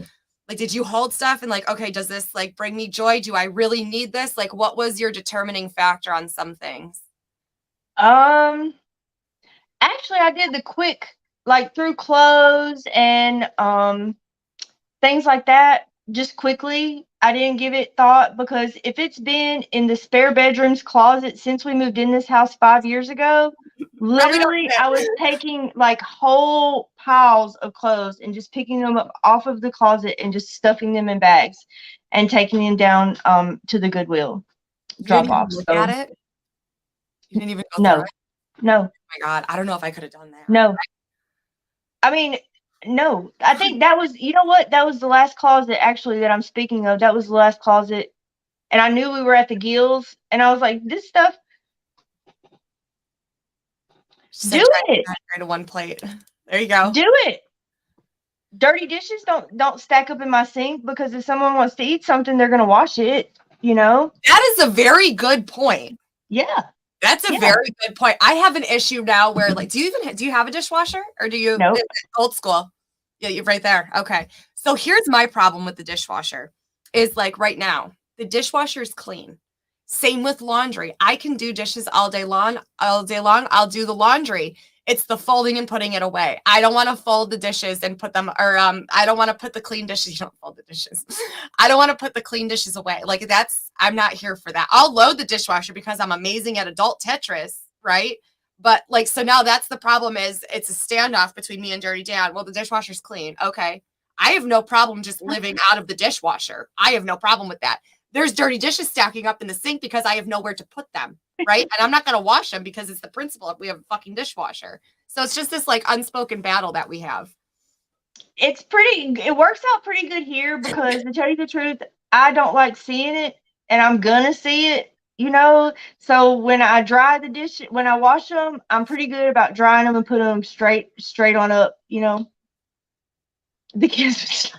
like, did you hold stuff and like, okay, does this like bring me joy? Do I really need this? Like what was your determining factor on some things? Actually I did the quick, like through clothes and things like that, just quickly. I didn't give it thought, because if it's been in the spare bedroom's closet since we moved in this house 5 years ago, literally I was taking like whole piles of clothes and just picking them up off of the closet and just stuffing them in bags and taking them down to the Goodwill drop off. Look at it? You didn't even go through it? No. Oh my God, I don't know if I could have done that. No. I mean, no, I think that was, you know what? That was the last closet actually that I'm speaking of. That was the last closet. And I knew we were at the Gills, and I was like, this stuff, do it. Into one plate. There you go. Do it. Dirty dishes don't stack up in my sink, because if someone wants to eat something, they're going to wash it, That is a very good point. Yeah. That's a very good point. I have an issue now where like, do you have a dishwasher, or do you? Nope. Old school. Yeah, you're right there. Okay. So here's my problem with the dishwasher. is like right now, the dishwasher is clean. Same with laundry. I can do dishes all day long. All day long, I'll do the laundry. It's the folding and putting it away. I don't want to fold the dishes and put them, or I don't want to put the clean dishes. You don't fold the dishes. I don't want to put the clean dishes away. Like I'm not here for that. I'll load the dishwasher because I'm amazing at adult Tetris, right? But like, so now that's the problem is it's a standoff between me and Dirty Dan. Well, the dishwasher's clean. Okay. I have no problem just living out of the dishwasher. I have no problem with that. There's dirty dishes stacking up in the sink because I have nowhere to put them, right? And I'm not going to wash them because it's the principle of we have a fucking dishwasher. So it's just this like unspoken battle that we have. It works out pretty good here because to tell you the truth, I don't like seeing it and I'm gonna see it, So when I when I wash them, I'm pretty good about drying them and putting them straight on up, The kids.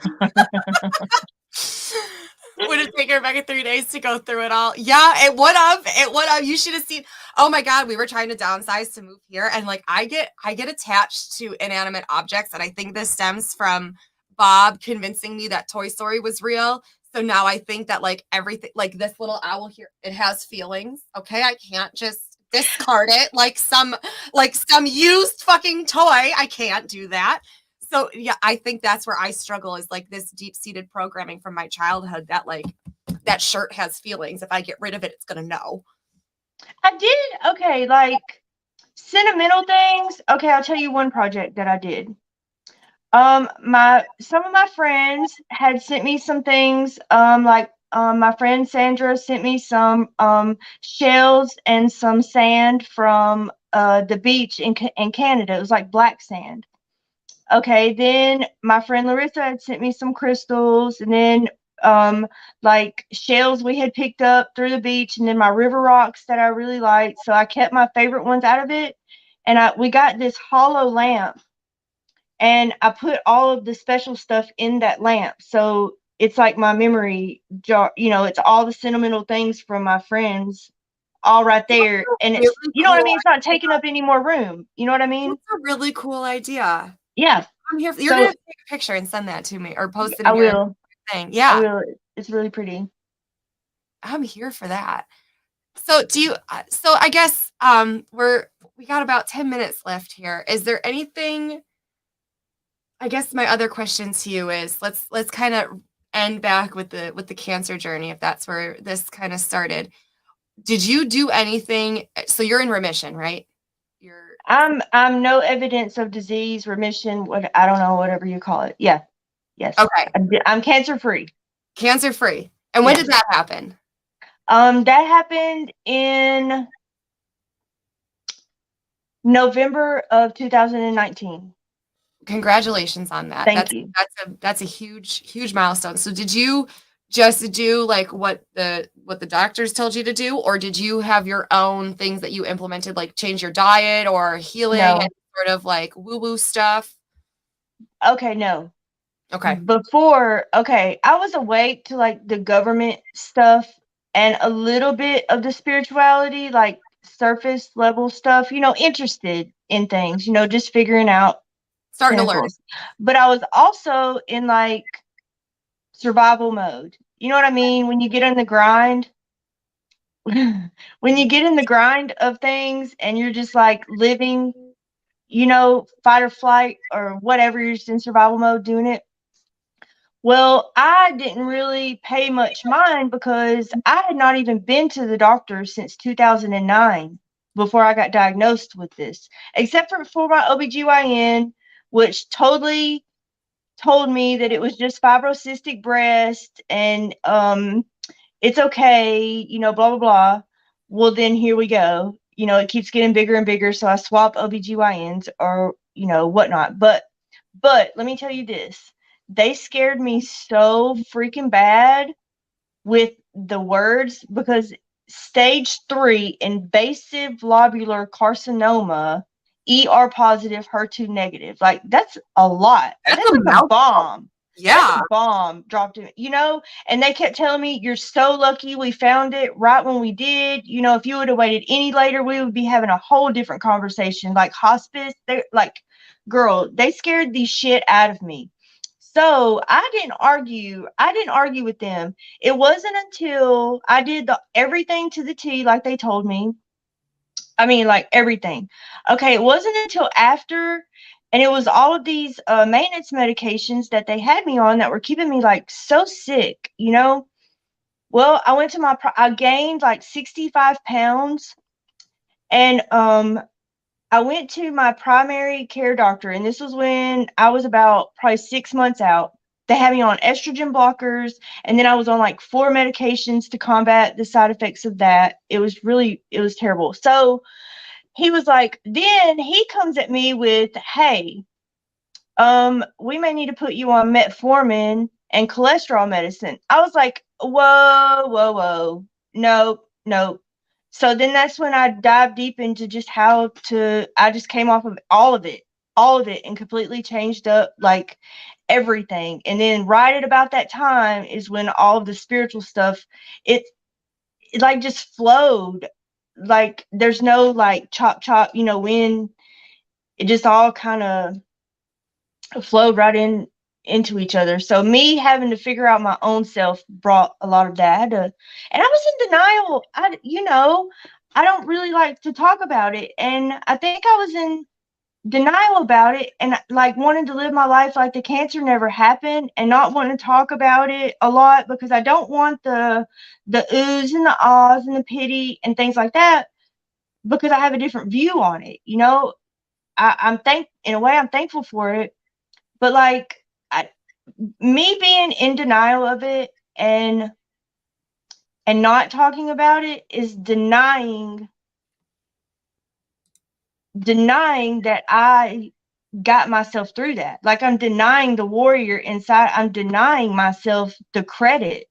Would it take Rebecca 3 days to go through it all? Yeah, it would have. It would have. You should have seen. Oh my God, we were trying to downsize to move here, and like I get attached to inanimate objects, and I think this stems from Bob convincing me that Toy Story was real. So now I think that like everything, like this little owl here, it has feelings. Okay, I can't just discard it like some used fucking toy. I can't do that. So yeah, I think that's where I struggle is like this deep-seated programming from my childhood that like that shirt has feelings. If I get rid of it, it's gonna know. I did okay, like sentimental things. Okay, I'll tell you one project that I did. Some of my friends had sent me some things. My friend Sandra sent me some shells and some sand from the beach in Canada. It was like black sand. Okay, then my friend Larissa had sent me some crystals, and then like shells we had picked up through the beach, and then my river rocks that I really liked. So I kept my favorite ones out of it, and we got this hollow lamp, and I put all of the special stuff in that lamp. So it's like my memory jar. It's all the sentimental things from my friends all right there, and it's what I mean. It's not taking up any more room. You know what I mean? That's a really cool idea. Yeah. I'm here. You're gonna have to take a picture and send that to me or post it in I your will. thing. Yeah. I will. It's really pretty. I'm here for that. So so I guess we got about 10 minutes left here. Is there anything, I guess my other question to you is let's kind of end back with the cancer journey, if that's where this kind of started. Did you do anything? So you're in remission, right? I'm no evidence of disease, remission, I don't know, whatever you call it. Yeah. Yes. Okay. I'm cancer free. Cancer free. And when did that happen? That happened in November of 2019. Congratulations on that. Thank you. That's a huge milestone. So did you just do like what the doctors told you to do, or did you have your own things that you implemented, like change your diet or healing and sort of like woo-woo stuff? Okay, no. Okay. I was awake to like the government stuff and a little bit of the spirituality, like surface level stuff, interested in things, just figuring out. Starting to learn. But I was also in like survival mode. You know what I mean? When you get in the grind, of things and you're just like living, fight or flight or whatever, you're just in survival mode doing it. Well, I didn't really pay much mind because I had not even been to the doctor since 2009 before I got diagnosed with this, except for my OBGYN, which totally told me that it was just fibrocystic breast and it's okay, blah, blah, blah. Well, then here we go. It keeps getting bigger and bigger. So I swap OBGYNs or, whatnot. But let me tell you this. They scared me so freaking bad with the words because stage 3 invasive lobular carcinoma, ER positive, HER2 negative. Like that's a lot. That's like a bomb. Yeah. That's a bomb dropped in, and they kept telling me, you're so lucky we found it right when we did. If you would have waited any later, we would be having a whole different conversation. Like hospice, they like, girl, they scared the shit out of me. So I didn't argue. I didn't argue with them. It wasn't until I did everything to the T like they told me. I mean, like everything. Okay, it wasn't until after, and it was all of these maintenance medications that they had me on that were keeping me like so sick, you know? Well, I went to I gained like 65 pounds, and I went to my primary care doctor, and this was when I was about probably 6 months out. They had me on estrogen blockers, and then I was on like 4 medications to combat the side effects of that. It was terrible. So he was like, then he comes at me with, hey, we may need to put you on metformin and cholesterol medicine. I was like, whoa, whoa, whoa. Nope, nope. So then that's when I dived deep into just I just came off of all of it and completely changed up like everything. And then right at about that time is when all of the spiritual stuff, it like just flowed. Like there's no like chop, when it just all kind of flowed right into each other. So me having to figure out my own self brought a lot of that. And I was in denial. I don't really like to talk about it, and I think I was in denial about it, and like wanted to live my life like the cancer never happened, and not wanting to talk about it a lot because I don't want the oohs and the ahs and the pity and things like that, because I have a different view on it. I'm thankful for it, but like me being in denial of it and not talking about it is denying that I got myself through that. Like I'm denying the warrior inside. I'm denying myself the credit.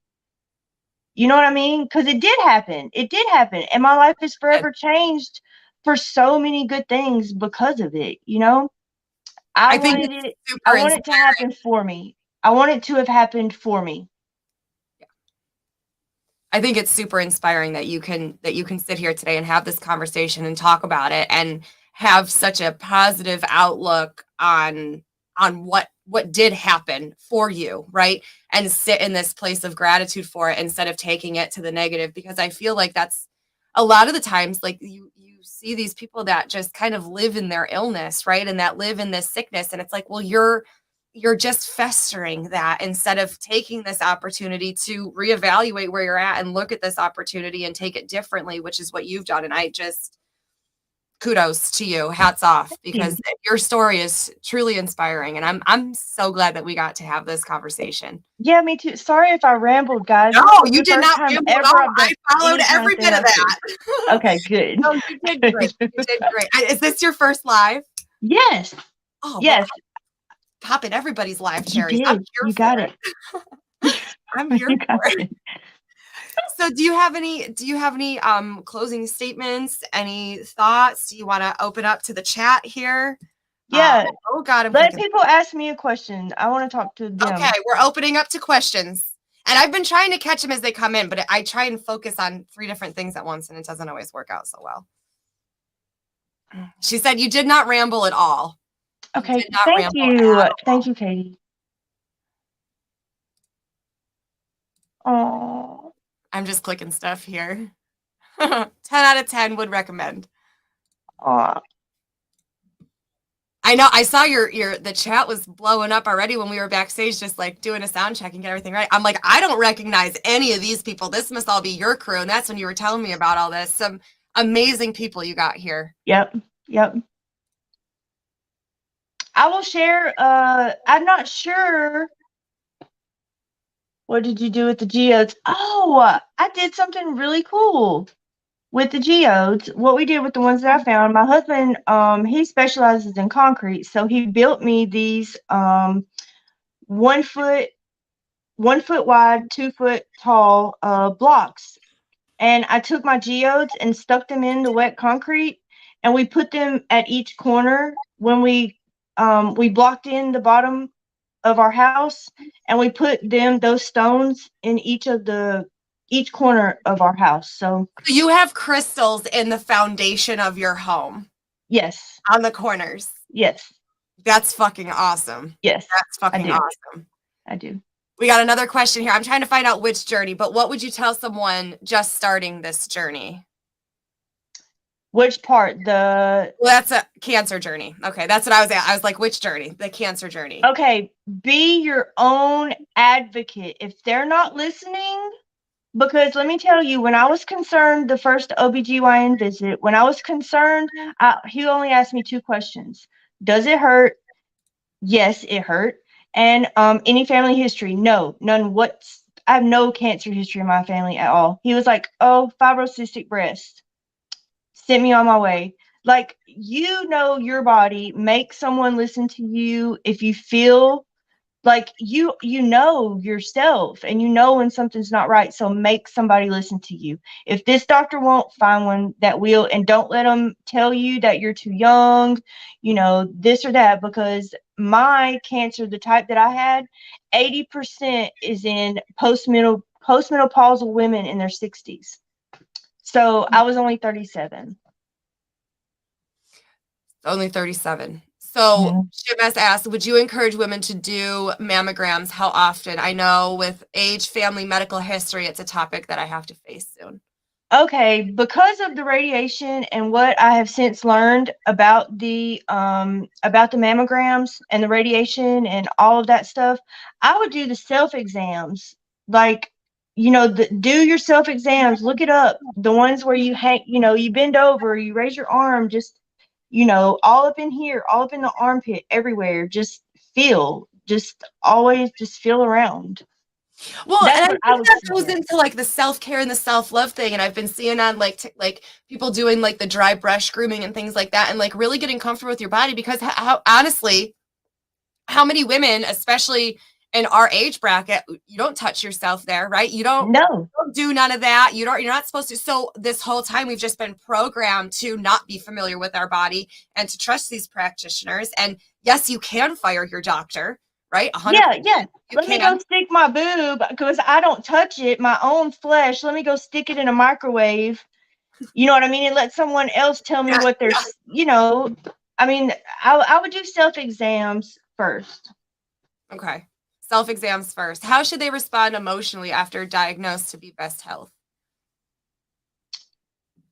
You know what I mean? Because it did happen. It did happen. And my life is forever changed for so many good things because of it. I think wanted it. super I want it to inspiring. happen for me. I want it to have happened for me. I think it's super inspiring that you can sit here today and have this conversation and talk about it and have such a positive outlook on what did happen for you, right? And sit in this place of gratitude for it instead of taking it to the negative, because I feel like that's a lot of the times, like you see these people that just kind of live in their illness, right? And that live in this sickness, and it's like, well, you're just festering that instead of taking this opportunity to reevaluate where you're at and look at this opportunity and take it differently, which is what you've done. And I just, kudos to you, hats off, because your story is truly inspiring. And I'm so glad that we got to have this conversation. Yeah, me too. Sorry if I rambled, guys. No, This is you the did first not time ramble at ever all. I've done I followed any kind every of thing bit of like that. this. Okay, good. No, you did great. You did great. Is this your first live? Yes. Oh, yes. Well, pop in everybody's live, You Cherries. did. I'm here You for got it. it. I'm here You for got it. it. So do you have any closing statements, any thoughts? Do you want to open up to the chat here? Yeah. Oh God, I'm Let clicking. people ask me a question. I want to talk to them. Okay, we're opening up to questions. And I've been trying to catch them as they come in, but I try and focus on 3 different things at once, and it doesn't always work out so well. She said you did not ramble at all. Okay, thank you. Thank you, Katie. Oh. I'm just clicking stuff here. 10 out of 10 would recommend. Aw. I know. I saw the chat was blowing up already when we were backstage, just like doing a sound check and get everything right. I'm like, I don't recognize any of these people. This must all be your crew. And that's when you were telling me about all this. Some amazing people you got here. Yep. I will share. I'm not sure. What did you do with the geodes? Oh, I did something really cool with the geodes. What we did with the ones that I found, my husband, he specializes in concrete, so he built me these 1 foot wide, 2 foot tall blocks. And I took my geodes and stuck them in the wet concrete, and we put them at each corner when we blocked in the bottom of our house, and we put those stones in each corner of our house. So you have crystals in the foundation of your home. Yes. On the corners. Yes. That's fucking awesome. Yes. That's fucking awesome. I do. We got another question here. I'm trying to find out which journey, but what would you tell someone just starting this journey? Which part? The Well, that's a cancer journey. Okay, that's what I was at. I was like, which journey? The cancer journey. Okay, be your own advocate. If they're not listening, because let me tell you, when I was concerned, the first OBGYN visit, when I was concerned, he only asked me 2 questions. Does it hurt? Yes, it hurt. And any family history? No, none. I have no cancer history in my family at all. He was like, oh, fibrocystic breast. Sent me on my way. Like, you know your body. Make someone listen to you. If you feel like you know yourself and you know when something's not right, so make somebody listen to you. If this doctor won't, find one that will, and don't let them tell you that you're too young, this or that, because my cancer, the type that I had, 80% is in postmenopausal women in their 60s. So I was only 37. Only 37. So Shimas asked, would you encourage women to do mammograms? How often? I know with age, family, medical history, it's a topic that I have to face soon. Okay, because of the radiation and what I have since learned about the mammograms and the radiation and all of that stuff, I would do the self-exams. Like, do your self-exams, look it up. The ones where you you bend over, you raise your arm, just, all up in here, all up in the armpit, everywhere. Just always feel around. Well, That's and I what think would that goes suggest. into like the self-care and the self-love thing. And I've been seeing on like people doing like the dry brush grooming and things like that, and like really getting comfortable with your body, because honestly, how many women, especially in our age bracket, you don't touch yourself there, right? You don't do none of that. You're not supposed to. So this whole time we've just been programmed to not be familiar with our body and to trust these practitioners. And yes, you can fire your doctor, right? 100%. Yeah. Let me go stick my boob, because I don't touch it, my own flesh. Let me go stick it in a microwave. You know what I mean? And let someone else tell me what they're, I mean, I would do self-exams first. Okay. Self-exams first. How should they respond emotionally after diagnosed to be best health?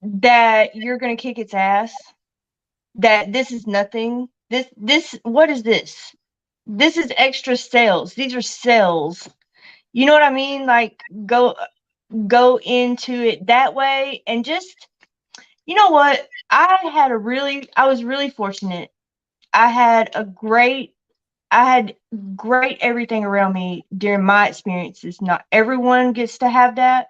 That you're going to kick its ass. That this is nothing. What is this? This is extra cells. These are cells. You know what I mean? Like, go into it that way, and just, you know what? I was really fortunate. I had great everything around me during my experiences. Not everyone gets to have that,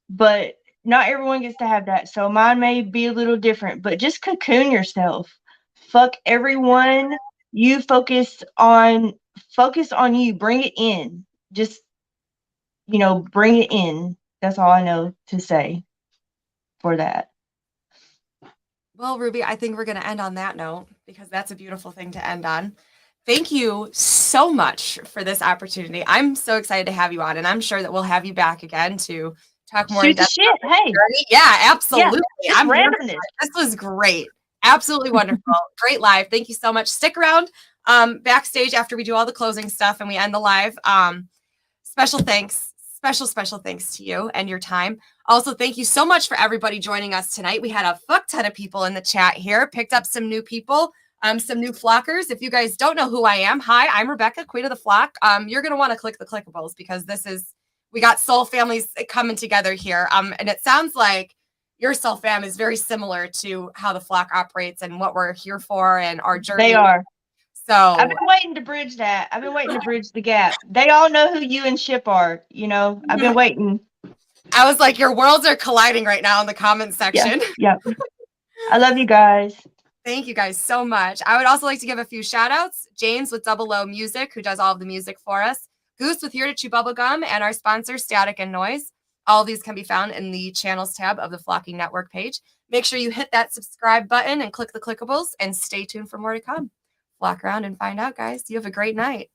but not everyone gets to have that. So mine may be a little different, but just cocoon yourself. Fuck everyone. You focus on you. Bring it in. Just, bring it in. That's all I know to say for that. Well, Ruby, I think we're going to end on that note, because that's a beautiful thing to end on. Thank you so much for this opportunity. I'm so excited to have you on, and I'm sure that we'll have you back again to talk more. Shoot the shit. Hey. Yeah, absolutely. Yeah, I'm randomness. This was great. Absolutely wonderful. Great live. Thank you so much. Stick around backstage after we do all the closing stuff and we end the live. Special thanks to you and your time. Also, thank you so much for everybody joining us tonight. We had a fuck ton of people in the chat here, picked up some new people, some new flockers. If you guys don't know who I am, hi, I'm Rebecca, Queen of the Flock. You're going to want to click the clickables, because we got soul families coming together here. And it sounds like your soul fam is very similar to how the flock operates and what we're here for and our journey. They are. So I've been waiting to bridge that. I've been waiting to bridge the gap. They all know who you and Ship are. I've been waiting. I was like, your worlds are colliding right now in the comment section. Yeah. I love you guys. Thank you guys so much. I would also like to give a few shout outs. James with Double O Music, who does all of the music for us. Goose with Here to Chew Bubblegum, and our sponsor, Static and Noise. All of these can be found in the channels tab of the Flocking Network page. Make sure you hit that subscribe button and click the clickables, and stay tuned for more to come. Flock around and find out, guys. You have a great night.